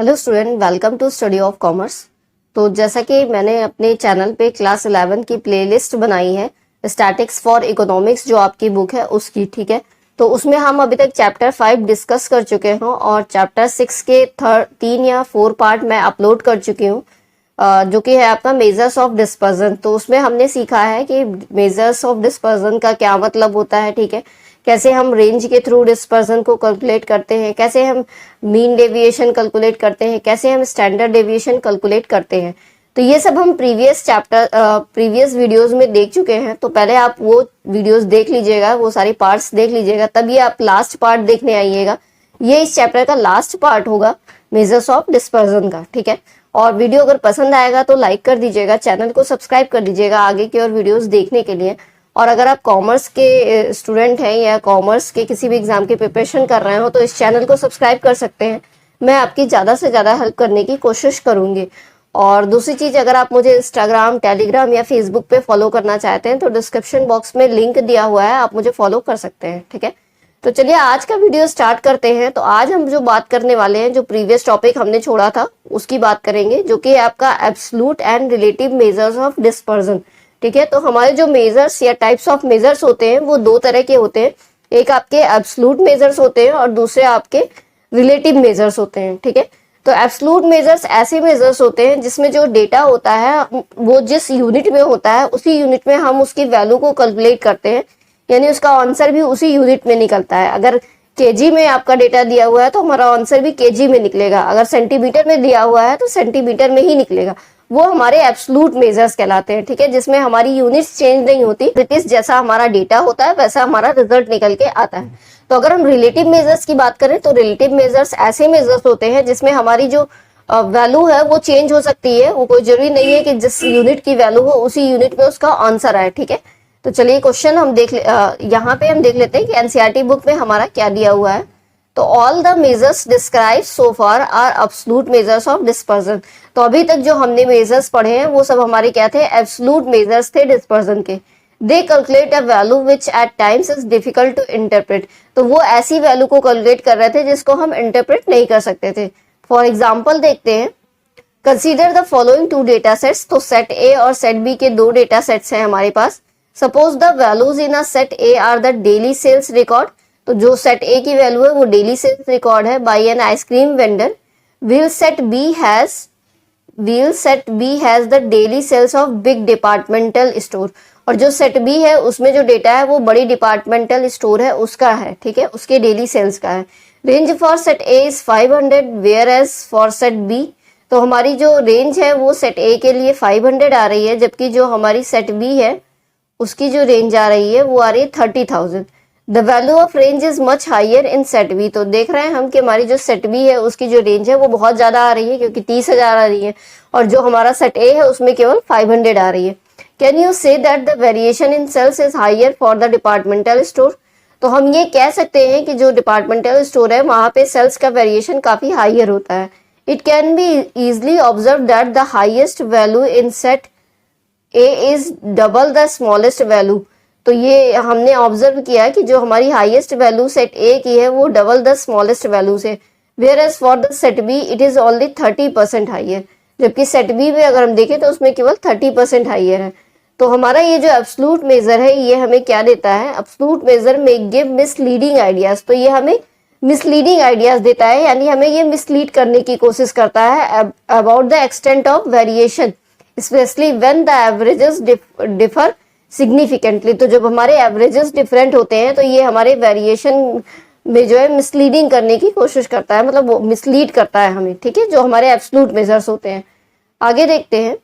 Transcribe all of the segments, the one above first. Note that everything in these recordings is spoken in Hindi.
Hello student, welcome to study of commerce. तो जैसा कि मैंने अपने चैनल पे क्लास 11 की प्लेलिस्ट बनाई है स्टैटिक्स फॉर इकोनॉमिक्स, जो आपकी बुक है उसकी, ठीक है। तो उसमें हम अभी तक चैप्टर 5 डिस्कस कर चुके हैं और चैप्टर 6 के 3 या 4 पार्ट मैं अपलोड कर चुकी हूँ, जो कि है आपका मेजर्स ऑफ डिस्पर्जन। तो उसमें हमने सीखा है कि मेजर्स ऑफ डिस्पर्जन का क्या मतलब होता है, ठीक है, कैसे हम रेंज के थ्रू डिस्पर्जन को कैलकुलेट करते हैं, कैसे हम मीन डेविएशन कैलकुलेट करते हैं, कैसे हम स्टैंडर्ड डेविएशन कैलकुलेट करते हैं। तो ये सब हम प्रीवियस वीडियोस में देख चुके हैं। तो पहले आप वो वीडियोस देख लीजिएगा, वो सारी पार्ट्स देख लीजिएगा, तभी आप लास्ट पार्ट देखने आइएगा। ये इस चैप्टर का लास्ट पार्ट होगा मेजर्स ऑफ डिस्पर्जन का, ठीक है। और वीडियो अगर पसंद आएगा तो लाइक कर दीजिएगा, चैनल को सब्सक्राइब कर दीजिएगा आगे की और वीडियोस देखने के लिए। और अगर आप कॉमर्स के स्टूडेंट हैं या कॉमर्स के किसी भी एग्जाम की प्रिपरेशन कर रहे हो तो इस चैनल को सब्सक्राइब कर सकते हैं। मैं आपकी ज़्यादा से ज़्यादा हेल्प करने की कोशिश करूंगी। और दूसरी चीज़, अगर आप मुझे इंस्टाग्राम, टेलीग्राम या फेसबुक पे फॉलो करना चाहते हैं तो डिस्क्रिप्शन बॉक्स में लिंक दिया हुआ है, आप मुझे फॉलो कर सकते हैं, ठीक है। तो चलिए आज का वीडियो स्टार्ट करते हैं। तो आज हम जो बात करने वाले हैं, जो प्रीवियस टॉपिक हमने छोड़ा था उसकी बात करेंगे, जो कि आपका absolute and relative measures of dispersion, ठीक है। तो हमारे जो मेजर्स या टाइप्स ऑफ मेजर्स होते हैं वो दो तरह के होते हैं। एक आपके एब्सोल्यूट मेजर्स होते हैं और दूसरे आपके रिलेटिव मेजर्स होते हैं, ठीक है। तो एब्सोल्यूट मेजर्स ऐसे मेजर्स होते हैं जिसमें जो डेटा होता है वो जिस यूनिट में होता है उसी यूनिट में हम उसकी वैल्यू को कैलकुलेट करते हैं, यानी उसका आंसर भी उसी यूनिट में निकलता है। अगर केजी में आपका डेटा दिया हुआ है तो हमारा आंसर भी केजी में निकलेगा, अगर सेंटीमीटर में दिया हुआ है तो सेंटीमीटर में ही निकलेगा। वो हमारे एब्सोल्यूट मेजर्स कहलाते हैं, ठीक है, जिसमें हमारी यूनिट्स चेंज नहीं होती, ब्रिटिश जैसा हमारा डेटा होता है वैसा हमारा रिजल्ट निकल के आता है। तो अगर हम रिलेटिव मेजर्स की बात करें तो रिलेटिव मेजर्स ऐसे मेजर्स होते हैं जिसमें हमारी जो वैल्यू है वो चेंज हो सकती है। वो कोई जरूरी नहीं है कि जिस यूनिट की वैल्यू हो उसी यूनिट में उसका आंसर आए, ठीक है। तो चलिए क्वेश्चन हम यहाँ पे हम देख लेते हैं कि एनसीईआरटी बुक में हमारा क्या दिया हुआ है। तो all the measures describe so far are absolute measures of dispersion. तो अभी तक जो हमने मेजर्स पढ़े हैं वो सब हमारे क्या थे, एब्सोल्यूट मेजर्स थे डिस्पर्जन के। They calculate a value which at times is difficult to interpret. तो वो ऐसी वैल्यू को कैलकुलेट कर रहे थे जिसको हम इंटरप्रेट नहीं कर सकते थे। फॉर एग्जाम्पल देखते हैं, consider the following two data sets. तो सेट ए और सेट बी के दो डेटा सेट्स हैं हमारे पास। Suppose the values in a set A are the daily sales record. तो जो सेट ए की वैल्यू है वो डेली सेल्स रिकॉर्ड है by an ice cream vendor. While set B has the daily sales of big departmental store. और जो सेट बी है उसमें जो डेटा है वो बड़ी डिपार्टमेंटल स्टोर है उसका है, ठीक है, उसके डेली सेल्स का है। Range for set A is 500 whereas for set B. तो हमारी जो रेंज है वो सेट ए के लिए 500 आ रही है, जबकि जो हमारी सेट बी है उसकी जो रेंज आ रही है वो आ रही है 30,000। The value of range is much higher in set B. तो देख रहे हैं हम कि हमारी जो सेट बी है उसकी जो रेंज है वो बहुत ज्यादा आ रही है, क्योंकि 30,000 आ रही है, और जो हमारा सेट ए है उसमें केवल 500 आ रही है। Can you say that the variation in sales is higher for the departmental store. तो हम ये कह सकते हैं कि जो डिपार्टमेंटल स्टोर है वहां पे सेल्स का वेरिएशन काफी हाइयर होता है। It can be easily observe that the highest value in set A is double the smallest value. तो ये हमने ऑब्जर्व किया कि जो हमारी हाईएस्ट वैल्यू सेट ए की है वो डबल द स्मॉलेस्ट वैल्यू से, whereas for the set B it is only 30% higher. जबकि सेट बी में अगर हम देखें तो उसमें केवल 30% हाइयर है। तो हमारा ये जो एब्सोल्यूट मेजर है ये हमें क्या देता है, एब्सोल्यूट मेजर में गिव मिसलीडिंग आइडियाज। तो ये हमें मिसलीडिंग आइडियाज देता है, यानी हमें ये मिसलीड करने की कोशिश करता है about the extent of variation, specially when the averages differ significantly. तो जब हमारे एवरेजेस डिफरेंट होते हैं तो ये हमारे वेरिएशन में जो है मिसलीडिंग करने की कोशिश करता है, मतलब वो मिसलीड करता है हमें, ठीक है, जो हमारे एब्सोल्यूट मेजर्स होते हैं। आगे देखते हैं,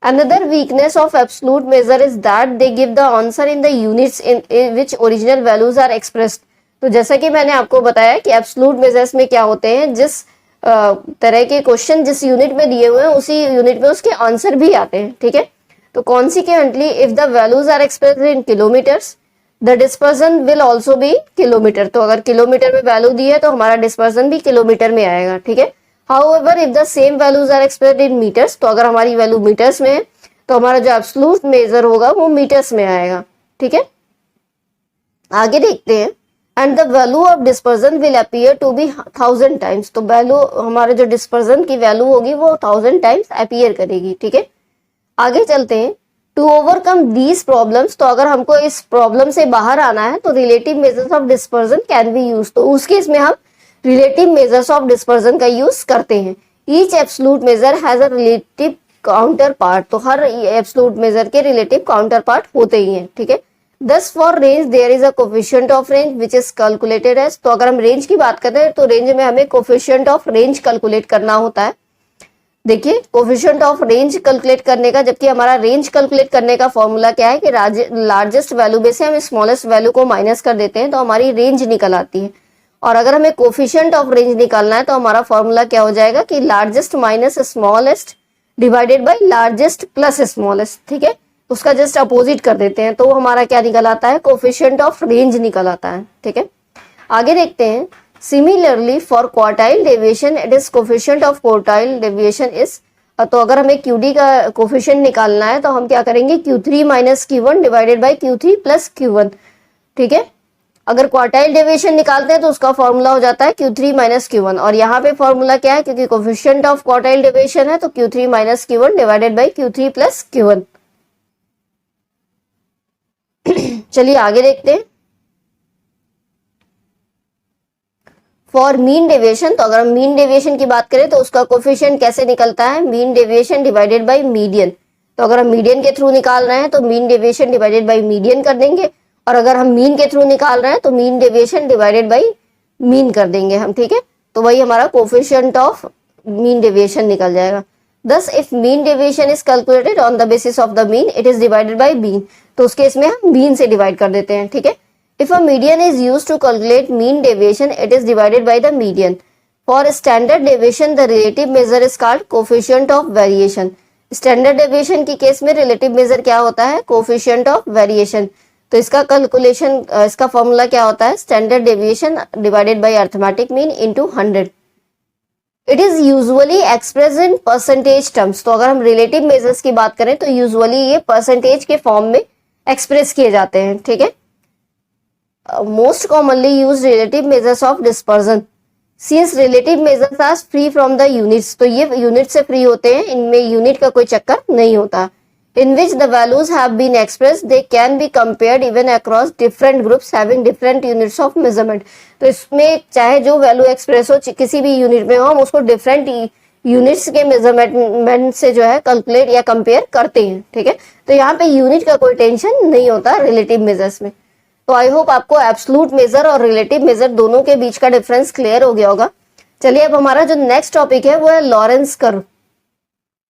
another weakness of absolute measure is that they give the answer in the units in which original values are expressed. तो जैसा कि मैंने आपको बताया कि एब्सोल्यूट मेजर्स में क्या होते हैं, जिस तरह के क्वेश्चन जिस यूनिट में दिए हुए हैं उसी यूनिट में उसके आंसर भी आते हैं, ठीक है। तो consequently if the values are expressed in kilometres the dispersion will also be kilometre. तो अगर किलोमीटर में वैल्यू दी है तो हमारा डिस्पर्जन भी किलोमीटर में आएगा, ठीक है। However if the same values are expressed in metres, तो अगर हमारी वैल्यू मीटर्स में है तो हमारा जो एब्सोल्यूट मेजर होगा वो मीटर्स में आएगा, ठीक है। आगे देखते हैं, and the value of dispersion will appear to be 1000 times. तो वैल्यू हमारे जो डिस्पर्जन की वैल्यू होगी वो 1000 टाइम्स अपीयर करेगी, ठीक है। आगे चलते हैं। टू ओवरकम दीज प्रॉब्लम्स, तो अगर हमको इस प्रॉब्लम से बाहर आना है तो relative measures of dispersion can be use. तो उस केस में हम रिलेटिव मेजर्स ऑफ डिस्पर्जन का यूज करते हैं। Each absolute measure has a relative counterpart, तो हर एब्सोल्यूट मेजर के रिलेटिव काउंटर पार्ट होते ही हैं, ठीक है। Thus for range there is a coefficient of range which is calculated as, तो अगर हम रेंज की बात करते हैं तो रेंज में हमें कोफिशिएंट ऑफ रेंज कैलकुलेट करना होता है। देखिए कोफिशिएंट ऑफ रेंज कैलकुलेट करने का, जबकि हमारा रेंज कैलकुलेट करने का फॉर्मूला क्या है कि लार्जेस्ट वैल्यू में से हम स्मॉलेस्ट वैल्यू को माइनस कर देते हैं तो हमारी रेंज निकल आती है। और अगर हमें कोफिशिएंट ऑफ रेंज निकालना है तो हमारा फॉर्मूला क्या हो जाएगा कि largest minus smallest divided by largest plus smallest, ठीक है। उसका जस्ट अपोजिट कर देते हैं तो हमारा क्या निकल आता है, कोफिशिएंट ऑफ रेंज निकल आता है, ठीक है। आगे देखते हैं। Similarly for quartile deviation it is coefficient of quartile deviation is, तो अगर हमें क्यूडी का कोफिशिएंट निकालना है तो हम क्या करेंगे, Q3 minus Q1 divided by Q3 plus Q1, ठीक है। अगर क्वार्टाइल डेविएशन निकालते हैं तो उसका फॉर्मूला हो जाता है Q3 माइनस Q1, और यहाँ पे फॉर्मूला क्या है, क्योंकि कोफिशिएंट ऑफ क्वार्टाइल डेविएशन है तो Q3 minus Q1 divided by Q3 plus Q1। चलिए आगे देखते हैं। फॉर मीन डेविएशन, तो अगर हम मीन डेविएशन की बात करें तो उसका कोफिशिएंट कैसे निकलता है, mean deviation divided by median. तो अगर हम मीडियन के थ्रू निकाल रहे हैं तो mean deviation divided by median कर देंगे, और अगर हम मीन के थ्रू निकाल रहे हैं तो mean deviation divided by mean कर देंगे हम, ठीक है। तो वही हमारा कोफिशिएंट ऑफ मीन डेविएशन निकल जाएगा। Thus, if mean deviation is calculated on the basis of the mean, it is divided by mean. तो उस केस में हम mean से divide कर देते हैं, ठीक है। If a median is used to calculate mean deviation, it is divided by the median. For standard deviation, the relative measure is called coefficient of variation. Standard deviation की केस में relative measure क्या होता है, coefficient of variation. तो इसका कैलकुलेशन, इसका फॉर्मूला क्या होता है, standard deviation divided by arithmetic mean into 100। It is usually express in percentage terms, तो अगर हम रिलेटिव मेजर्स की बात करें तो यूजुअली ये परसेंटेज के फॉर्म में एक्सप्रेस किए जाते हैं, ठीक है। Most commonly use relative measures of dispersion, since relative measures are free from the units, तो ये यूनिट से फ्री होते हैं, इनमें यूनिट का कोई चक्कर नहीं होता। in which the values have been expressed, they can be compared even across different groups having different units of measurement. तो इसमें चाहे जो वैल्यू एक्सप्रेस हो किसी भी यूनिट में हो, हम उसको डिफरेंट यूनिट्स के मेजरमेंट से जो है कैलकुलेट या कंपेयर करते हैं, ठीक है। तो यहाँ पे यूनिट का कोई टेंशन नहीं होता रिलेटिव मेजर्स में। तो आई होप आपको एब्सोल्यूट मेजर और रिलेटिव मेजर दोनों के बीच का डिफरेंस क्लियर हो गया होगा। चलिए अब हमारा जो नेक्स्ट टॉपिक है वो है लॉरेंस कर्व।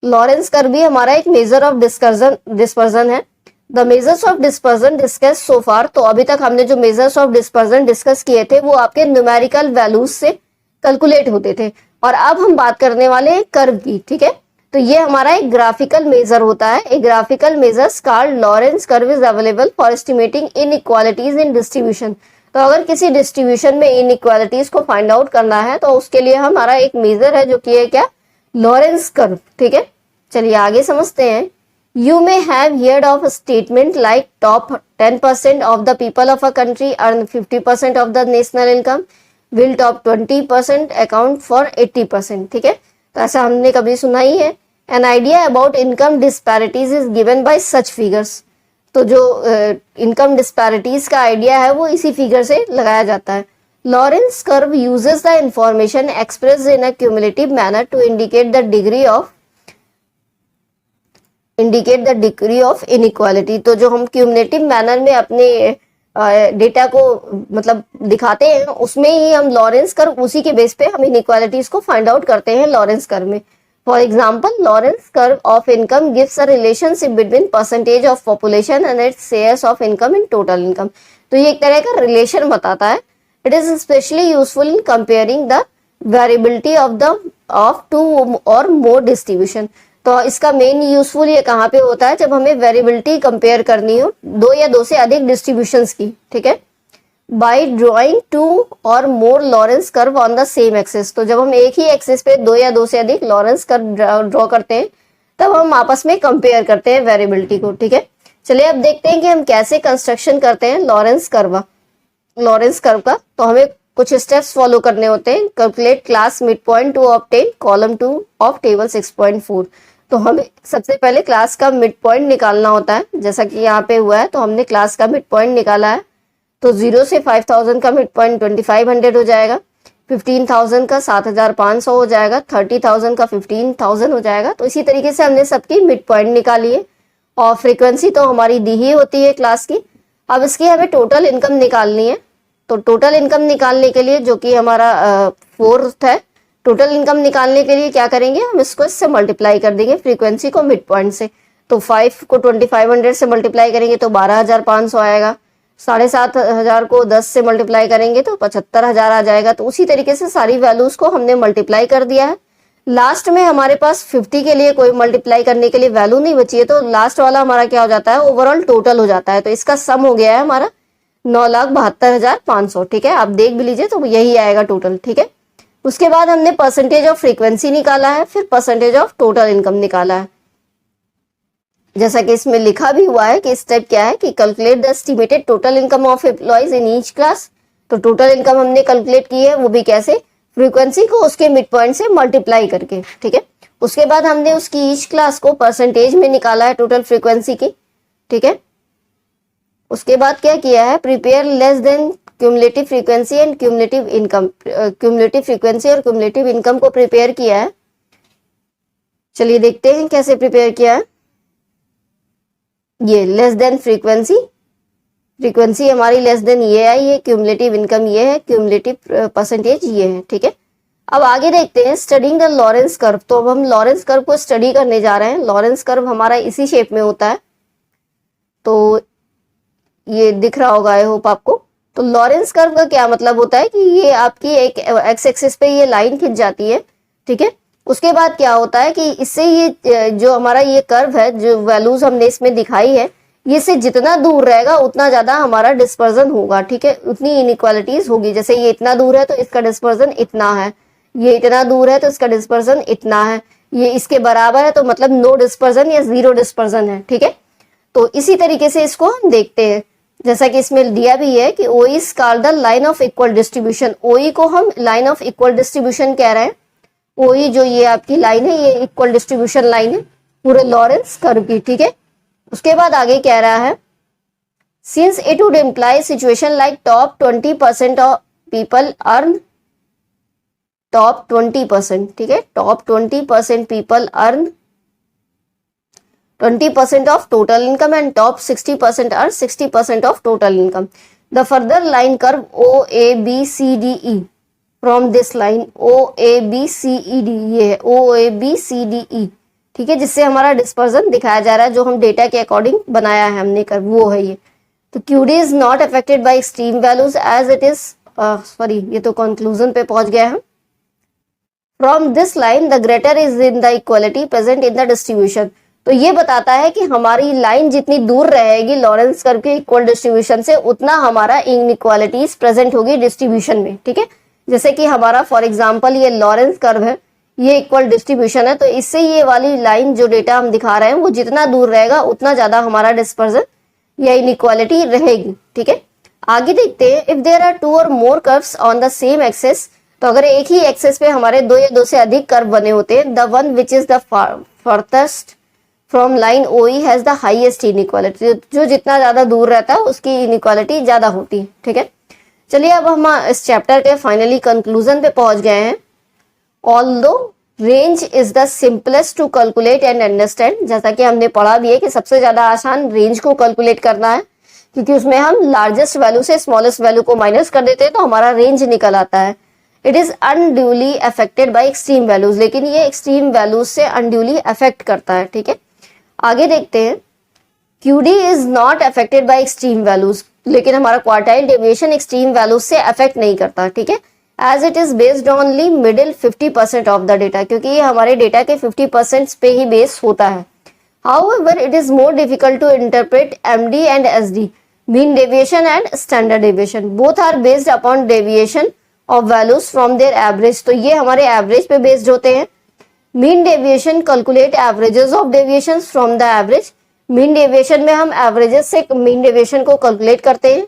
लॉरेंस कर्व भी हमारा एक मेजर ऑफ डिस्पर्जन है। The measures of dispersion discuss so far, तो अभी तक हमने जो मेजर्स ऑफ डिस्पर्जन डिस्कस किए थे वो आपके न्यूमेरिकल वैल्यूज से कैलकुलेट होते थे, और अब हम बात करने वाले हैं कर्व की, ठीक है। तो ये हमारा एक ग्राफिकल मेजर होता है। एक graphical measures called Lawrence curve is available for estimating inequalities in distribution. तो अगर किसी डिस्ट्रीब्यूशन में इनइक्वालिटीज को फाइंड आउट करना है तो उसके लिए हमारा एक मेजर है जो कि है क्या, लॉरेंस कर्व, ठीक है। चलिए आगे समझते हैं। You may have heard of statement like top 10% of the people of a country earn 50% of the national income, will top 20% account for 80%, ठीक है। तो ऐसा हमने कभी सुना ही है। An idea about income disparities is given by such figures. तो जो इनकम डिस्पैरिटीज का आइडिया है वो इसी फिगर से लगाया जाता है। Lorentz curve uses the information expressed in a cumulative manner to indicate the degree of inequality। तो जो हम क्यूमुलेटिव मैनर में अपने डेटा को मतलब दिखाते हैं उसमें ही हम लॉरेंस कर्व, उसी के बेस पे हम इनइक्वालिटीज को फाइंड आउट करते हैं लॉरेंस कर्व में। For example, Lawrence curve of income gives a relationship between percentage of population and it's shares of income in total income. तो ये एक तरह का रिलेशन बताता है। It is especially useful in comparing the variability of two or more distribution। तो इसका मेन यूजफुल ये कहाँ पे होता है, जब हमें वेरिएबिलिटी कंपेयर करनी हो दो या दो से अधिक डिस्ट्रीब्यूशंस की, ठीक है। Bye drawing two or more Lorenz curve on the same axis. तो जब हम एक ही एक्सिस पे दो या दो से अधिक लॉरेंस कर्व ड्रॉ करते हैं तब हम आपस में कंपेयर करते हैं वेरिएबिलिटी को, ठीक है। चलिए अब देखते हैं कि हम कैसे कंस्ट्रक्शन करते हैं लॉरेंस कर्व। लॉरेंस कर्व का, तो हमें कुछ स्टेप्स फॉलो करने होते हैं। Calculate class mid point two obtain column 2 of table 6.4। तो हमें सबसे पहले क्लास का मिड पॉइंट निकालना होता है, जैसा कि यहाँ पे हुआ है। तो हमने क्लास का मिड पॉइंट निकाला है, तो 0 से 5000 का मिड पॉइंट 2500 हो जाएगा, 15,000 का 7,500 हो जाएगा, 30,000 का 15,000 हो जाएगा। तो इसी तरीके से हमने सबकी मिड पॉइंट निकाली है, और फ्रीक्वेंसी तो हमारी दी ही होती है क्लास की। अब इसकी हमें टोटल इनकम निकालनी है। तो टोटल इनकम निकालने के लिए, जो कि हमारा फोर्थ है, टोटल इनकम निकालने के लिए क्या करेंगे, हम इसको इससे मल्टीप्लाई कर देंगे फ्रीक्वेंसी को मिड पॉइंट से। तो 5 को 2500 से मल्टीप्लाई करेंगे तो 12,500 आएगा, 7,500 को 10 से मल्टीप्लाई करेंगे तो 75,000 आ जाएगा। तो उसी तरीके से सारी वैल्यूज को हमने मल्टीप्लाई कर दिया है। लास्ट में हमारे पास 50 के लिए कोई मल्टीप्लाई करने के लिए वैल्यू नहीं बची है, तो लास्ट वाला हमारा क्या हो जाता है, ओवरऑल टोटल हो जाता है। तो इसका सम हो गया है हमारा 9,72,500। ठीक है, आप देख भी लीजिए, तो यही आएगा टोटल। ठीक है, उसके बाद हमने परसेंटेज ऑफ फ्रीक्वेंसी निकाला है, फिर परसेंटेज ऑफ टोटल इनकम निकाला है। जैसा कि इसमें लिखा भी हुआ है कि स्टेप क्या है कि calculate the estimated total income of employees in each class. तो टोटल इनकम हमने कैलकुलेट की है, वो भी कैसे, फ्रीक्वेंसी को उसके मिड पॉइंट से मल्टीप्लाई करके। ठीक है, उसके बाद हमने उसकी ईच क्लास को परसेंटेज में निकाला है टोटल फ्रीक्वेंसी की। ठीक है, उसके बाद क्या किया है, prepare less than cumulative frequency and cumulative income. Cumulative frequency और क्यूमुलेटिव इनकम को प्रिपेयर किया है। चलिए देखते हैं कैसे प्रिपेयर किया है। ये लेस देन फ्रीक्वेंसी, फ्रीक्वेंसी हमारी लेस देन ये आई है, क्यूमुलेटिव इनकम ये है, क्यूमुलेटिव परसेंटेज ये है। ठीक है, अब आगे देखते हैं स्टडिंग द लॉरेंस कर्व। तो अब हम लॉरेंस कर्व को स्टडी करने जा रहे हैं। लॉरेंस कर्व हमारा इसी शेप में होता है, तो ये दिख रहा होगा आई होप आपको। तो लॉरेंस कर्व का क्या मतलब होता है कि ये आपकी एक एक्स एक्सिस पे ये लाइन खिंच जाती है। ठीक है, उसके बाद क्या होता है कि इससे ये जो हमारा ये कर्व है, जो वैल्यूज हमने इसमें दिखाई है, ये से जितना दूर रहेगा उतना ज्यादा हमारा डिस्पर्जन होगा। ठीक है, उतनी इनइक्वालिटीज होगी। जैसे ये इतना दूर है तो इसका डिस्पर्जन इतना है, ये इतना दूर है तो इसका डिस्पर्जन इतना है, ये इसके बराबर है तो मतलब नो डिस्पर्जन या जीरो डिस्पर्जन है। ठीक है, तो इसी तरीके से इसको हम देखते हैं, जैसा कि इसमें दिया भी है कि O is called the line of equal distribution. OE को हम लाइन ऑफ इक्वल डिस्ट्रीब्यूशन कह रहे हैं। ओई जो ये आपकी लाइन है, ये इक्वल डिस्ट्रीब्यूशन लाइन है पूरे लॉरेंस कर्व की। ठीक है, उसके बाद आगे कह रहा है, since it would imply situation like top 20% of people earn, top 20%, ठीक है, top 20% people earn 20% of total income and top 60% are 60% of total income. The further line curve OABCDE from this line OABCED, ये है OABCDE। ठीक है, जिससे हमारा डिस्पर्जन दिखाया जा रहा है, जो हम डेटा के अकॉर्डिंग बनाया है हमने कर्व, वो है ये। तो QD is not affected by extreme values as it is sorry ये तो कंक्लूजन पे पहुंच गया है। From this line the greater is in the equality present in the distribution। तो ये बताता है कि हमारी लाइन जितनी दूर रहेगी लॉरेंस कर्व के इक्वल डिस्ट्रीब्यूशन से, उतना हमारा इनइक्वालिटीज प्रेजेंट होगी डिस्ट्रीब्यूशन में। ठीक है, जैसे कि हमारा फॉर एग्जांपल ये लॉरेंस कर्व है, ये इक्वल डिस्ट्रीब्यूशन है, तो इससे ये वाली लाइन जो डेटा हम दिखा रहे हैं वो जितना दूर रहेगा उतना ज्यादा हमारा डिस्पर्जन या इनइक्वालिटी रहेगी। ठीक है, आगे देखते हैं, if there are 2 or more curves on the same axes. तो अगर एक ही एक्सेस पे हमारे 2 या 2 से अधिक कर्व बने होते हैं, the one which is the farthest from line OE has the highest inequality. जो जितना ज्यादा दूर रहता है उसकी इनइक्वालिटी ज्यादा होती है। ठीक है, चलिए अब हम इस चैप्टर के फाइनली कंक्लूजन पे पहुंच गए हैं। Although range is the simplest to calculate and understand, जैसा कि हमने पढ़ा भी है कि सबसे ज्यादा आसान रेंज को कैलकुलेट करना है, क्योंकि उसमें हम लार्जेस्ट वैल्यू से स्मॉलेस्ट वैल्यू को माइनस कर देते हैं तो हमारा रेंज निकल आता है। It is unduly affected by extreme values, लेकिन ये एक्सट्रीम वैल्यूज से अनड्यूली अफेक्ट करता है। ठीक है, आगे देखते हैं, QD is not affected by extreme values, लेकिन हमारा क्वार्टाइल डेविएशन एक्सट्रीम वैल्यूज से अफेक्ट नहीं करता। ठीक है, as it is based only middle 50% of the data, क्योंकि ये हमारे डेटा के 50% पे ही बेस होता है। However it is more difficult to interpret MD and SD, mean deviation and standard deviation, both are based upon deviation of values from their average. तो ये हमारे एवरेज पे बेस्ड होते हैं। Mean deviation calculate averages of deviations from the average. Mean deviation में हम एवरेजेस से मीन डेविएशन को कैलकुलेट करते हैं।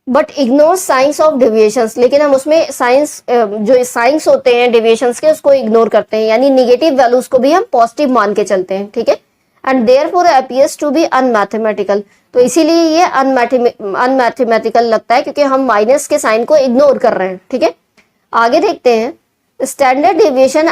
But ignore science of deviations, लेकिन हम उसमें साइंस जो साइंस होते हैं डेविएशंस के उसको इग्नोर करते हैं, यानी निगेटिव वैल्यूज को भी हम पॉजिटिव मान के चलते हैं, ठीक है। And therefore appears to be unmathematical, तो इसीलिए ये अनमैथमेटिकल लगता है क्योंकि हम माइनस के साइन को इग्नोर कर रहे हैं, ठीक है। आगे देखते हैं, standard deviation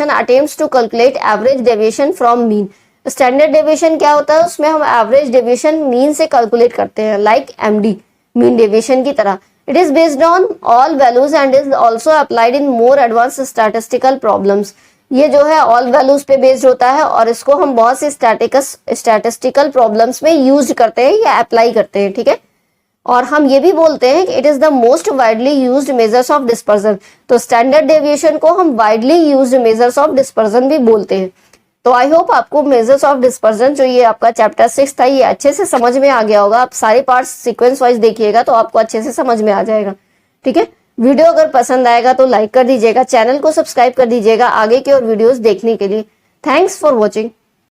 attempts to calculate average deviation from mean. Standard deviation क्या होता है, उसमें हम एवरेज डेविएशन मीन से कैलकुलेट करते हैं, लाइक एमडी मीन डेविएशन की तरह। It is based on all values and is also applied in more advance statistical problems. ये जो है ऑल वैल्यूज पे बेस्ड होता है और इसको हम बहुत से स्टैटिस्टिकल प्रॉब्लम्स में यूज करते हैं या अप्लाई करते हैं, ठीक है। और हम ये भी बोलते हैं कि it is the most widely used measures of dispersion. तो स्टैंडर्ड डेविएशन को हम widely used measures of dispersion भी बोलते हैं। तो आई होप आपको मेजर्स ऑफ डिस्पर्जन जो ये आपका चैप्टर 6 था ये अच्छे से समझ में आ गया होगा। आप सारे पार्ट्स सीक्वेंस वाइज देखिएगा तो आपको अच्छे से समझ में आ जाएगा, ठीक है। वीडियो अगर पसंद आएगा तो लाइक कर दीजिएगा, चैनल को सब्सक्राइब कर दीजिएगा आगे की और वीडियोस देखने के लिए। Thanks for watching.